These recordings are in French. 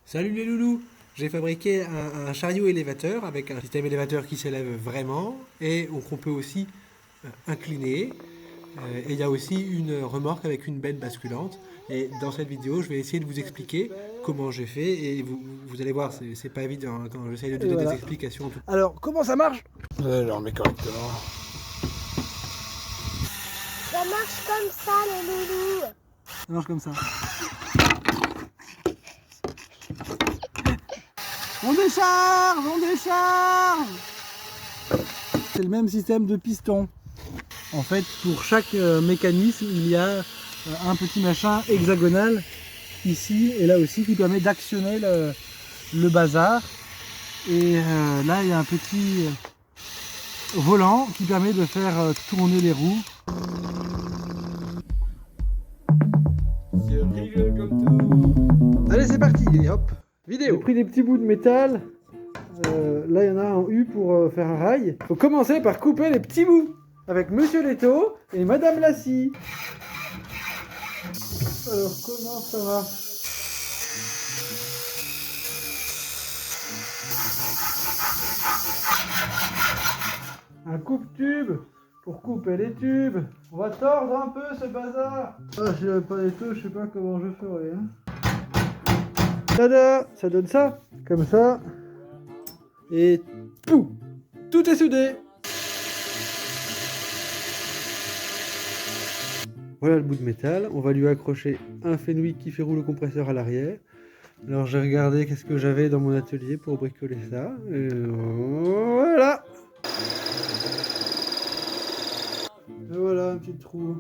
Salut les loulous! J'ai fabriqué un chariot élévateur avec un système élévateur qui s'élève vraiment et qu'on peut aussi incliner. Et il y a aussi une remorque avec une benne basculante. Et dans cette vidéo, je vais essayer de vous expliquer comment j'ai fait. Et vous allez voir, c'est pas évident hein, quand j'essaie de donner des explications. Alors, comment ça marche? Alors, mais correctement. Ça marche comme ça, les loulous. Ça marche comme ça. On décharge, on décharge. C'est le même système de piston. En fait, pour chaque mécanisme, il y a un petit machin hexagonal ici et là aussi qui permet d'actionner le bazar. Et là, il y a un petit volant qui permet de faire tourner les roues. Allez, c'est parti, et hop, vidéo. J'ai pris des petits bouts de métal. Là, il y en a en U pour faire un rail. Faut commencer par couper les petits bouts avec Monsieur Leto et Madame Lassie. Alors, comment ça marche? Un coupe-tube pour couper les tubes. On va tordre un peu ce bazar. Ah, si j'avais pas les taux, je sais pas comment je ferais. Hein. Tada! Ça donne ça, comme ça. Et pouf! Tout est soudé. Voilà le bout de métal. On va lui accrocher un Fenwick qui fait rouler le compresseur à l'arrière. Alors j'ai regardé qu'est-ce que j'avais dans mon atelier pour bricoler ça. Et voilà! Et voilà un petit trou.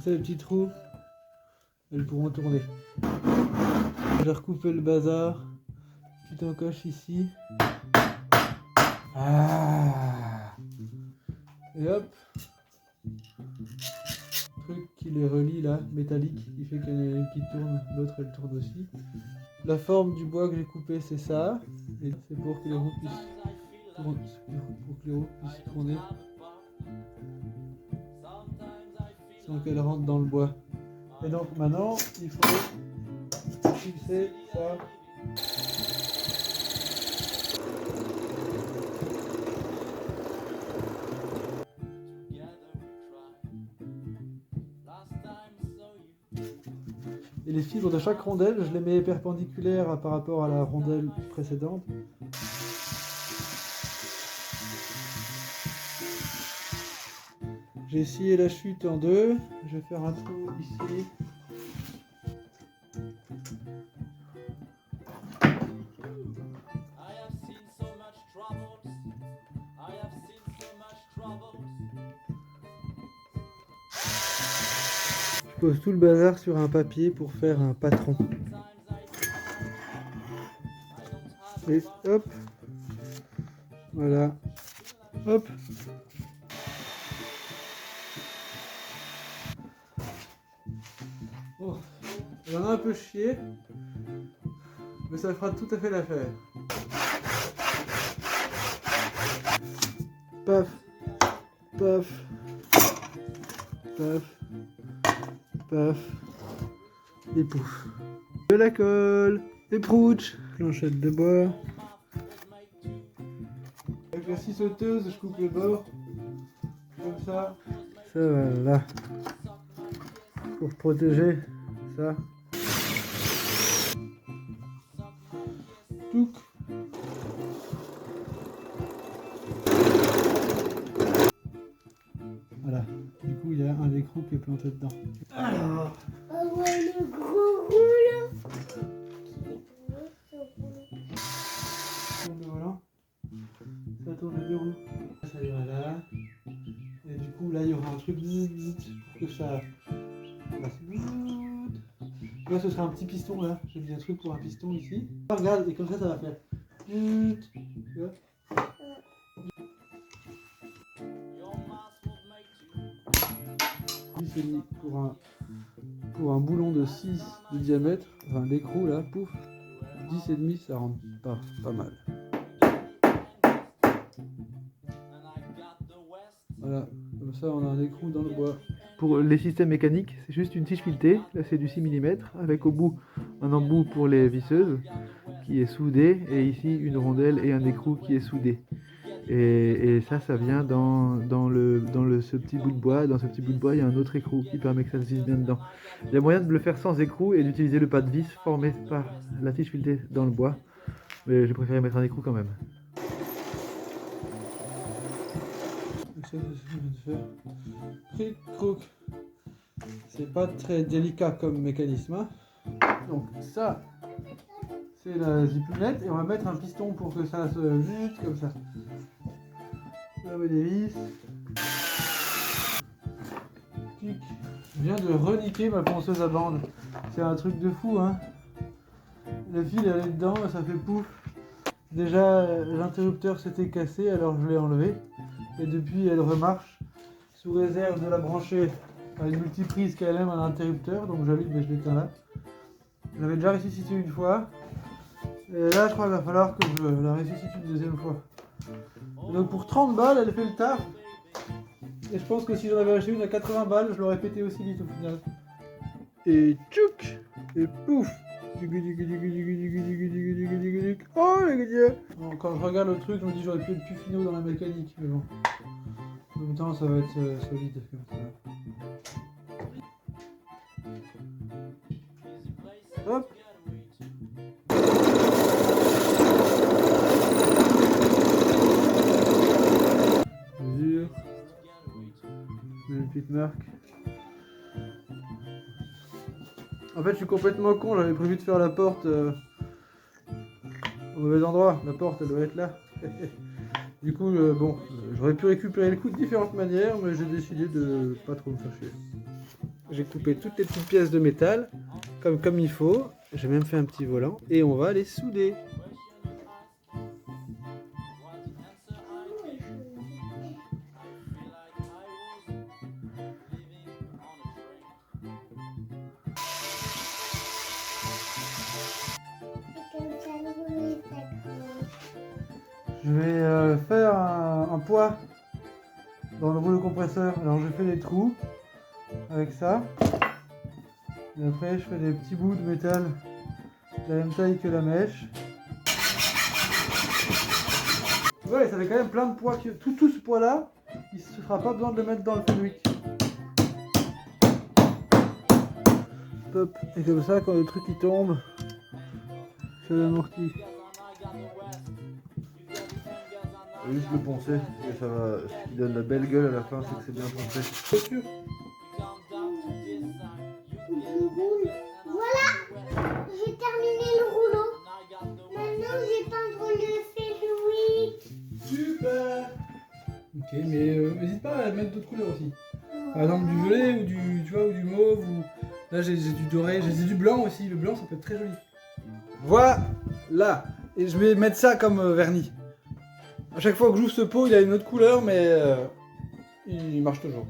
C'est les petits trous. Elles pourront tourner. Je vais recouper le bazar. Petite encoche ici. Ah. Et hop. Truc qui les relie là, métallique, qui fait qu'il y en a une qui tourne, l'autre elle tourne aussi. La forme du bois que j'ai coupé c'est ça. Et c'est pour que les roues puissent tourner. Pour que les roues puissent tourner. Sans qu'elles rentrent dans le bois. Et donc maintenant il faut fixer ça. Et les fibres de chaque rondelle, je les mets perpendiculaires par rapport à la rondelle précédente. J'ai scié la chute en deux. Je vais faire un trou ici. Je pose tout le bazar sur un papier pour faire un patron. Et hop. Voilà. Hop. Bon. J'en ai un peu chié. Mais ça fera tout à fait l'affaire. Paf. Paf. Paf. Paf. Et pouf. De la colle. Et prouch. Planchette de bois. Avec la scie sauteuse, je coupe les bords. Comme ça. Ça voilà. Pour protéger ça. Touc. Voilà. Du coup, il y a un écrou qui est planté dedans. Alors. Oh ouais, le gros roule. Tourne le volant. Ça tourne les deux roues. Ça ira là. Et du coup, là, il y aura un truc pour que ça. Là, ce sera un petit piston là. J'ai mis un truc pour un piston ici. Ah, regarde, et comme ça va faire. Tu vois ? C'est mis pour un boulon de 6 de diamètre, enfin l'écrou là, pouf, 10,5 ça rentre pas mal. Voilà, comme ça on a un écrou dans le bois. Pour les systèmes mécaniques, c'est juste une tige filetée, là c'est du 6 mm, avec au bout un embout pour les visseuses qui est soudé, et ici une rondelle et un écrou qui est soudé. Et ça vient dans ce petit bout de bois. Dans ce petit bout de bois, il y a un autre écrou qui permet que ça se visse bien dedans. Il y a moyen de le faire sans écrou et d'utiliser le pas de vis formé par la tige filetée dans le bois, mais j'ai préféré mettre un écrou quand même. Ça, c'est ce que je viens de faire. Cric, croc. C'est pas très délicat comme mécanisme. Hein. Donc ça, c'est la zipounette et on va mettre un piston pour que ça se jute comme ça. Là, on met des vis. Clic. Je viens de reniquer ma ponceuse à bande. C'est un truc de fou, hein. Le fil elle est dedans, ça fait pouf. Déjà, l'interrupteur s'était cassé, alors je l'ai enlevé. Et depuis, elle remarche sous réserve de la brancher à une multiprise KLM à l'interrupteur. Donc j'allume, mais je l'éteins là. Je l'avais déjà ressuscité une fois. Et là, je crois qu'il va falloir que je la ressuscite une deuxième fois. Et donc pour 30 balles, elle fait le taf. Et je pense que si j'en avais acheté une à 80 balles, je l'aurais pété aussi vite au final. Et tchouk. Et pouf. Oh les gars. Bon, quand je regarde le truc, je me dis j'aurais pu être plus finot dans la mécanique, mais bon. En même temps, ça va être solide comme ça. Hop. Mesure. Une petite marque. En fait, je suis complètement con, j'avais prévu de faire la porte au mauvais endroit. La porte, elle doit être là. Du coup, bon, j'aurais pu récupérer le coup de différentes manières, mais j'ai décidé de pas trop me faire chier. J'ai coupé toutes les petites pièces de métal, comme il faut. J'ai même fait un petit volant, et on va les souder. Je vais faire un poids dans le rouleau compresseur. Alors je fais des trous avec ça. Et après je fais des petits bouts de métal de la même taille que la mèche. Ouais, ça fait quand même plein de poids. Tout ce poids là, il ne se fera pas besoin de le mettre dans le Fenwick. Hop. Et comme ça, quand le truc il tombe, ça l'amortit. Juste le poncer, et ça va, ce qui donne la belle gueule à la fin, c'est que c'est bien poncé. Voilà, j'ai terminé le rouleau. Maintenant, je vais peindre le Fenwick. Super. Ok, mais n'hésite pas à mettre d'autres couleurs aussi. Par exemple du violet ou du mauve. Ou... Là j'ai du doré, j'ai du blanc aussi. Le blanc ça peut être très joli. Voilà. Et je vais mettre ça comme vernis. À chaque fois que j'ouvre ce pot, il a une autre couleur, mais il marche toujours.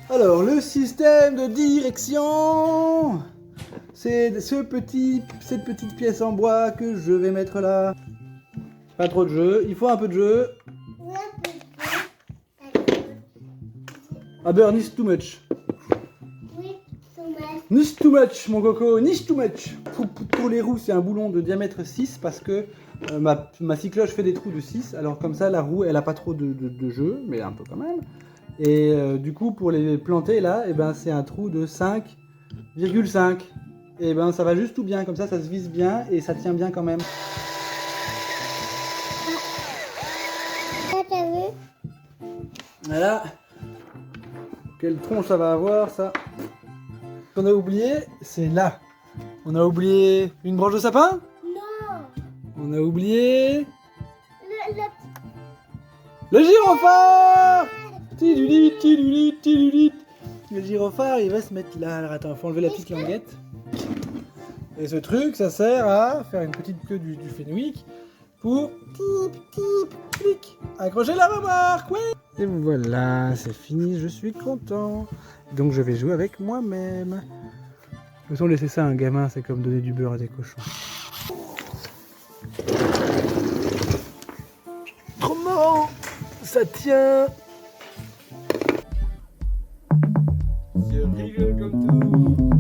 Alors, le système de direction, c'est cette petite pièce en bois que je vais mettre là. Pas trop de jeu, il faut un peu de jeu. Ah ben, not too much. Oui, Thomas. Nicht too much, mon coco, nicht too much. Pour les roues, c'est un boulon de diamètre 6 parce que ma cycloche fait des trous de 6. Alors comme ça, la roue, elle a pas trop de jeu, mais un peu quand même. Et du coup, pour les planter là, eh ben, c'est un trou de 5,5. Et ben, ça va juste tout bien. Comme ça se visse bien et ça tient bien quand même. Ah, t'as vu? Voilà. Quel tronc ça va avoir, ça. Ce qu'on a oublié, c'est là. On a oublié une branche de sapin. Non. On a oublié Le le gyrophare. Tilulit, tilulit, tilulit. Le gyrophare, il va se mettre là. Alors attends, faut enlever la petite languette. Et ce truc, ça sert à faire une petite queue du Fenwick pour clic, accrocher la remorque. Ouais. Et voilà, c'est fini, je suis content. Donc je vais jouer avec moi-même. De toute façon, laisser ça à un gamin, c'est comme donner du beurre à des cochons. Trop marrant. Ça tient. rigole comme tout.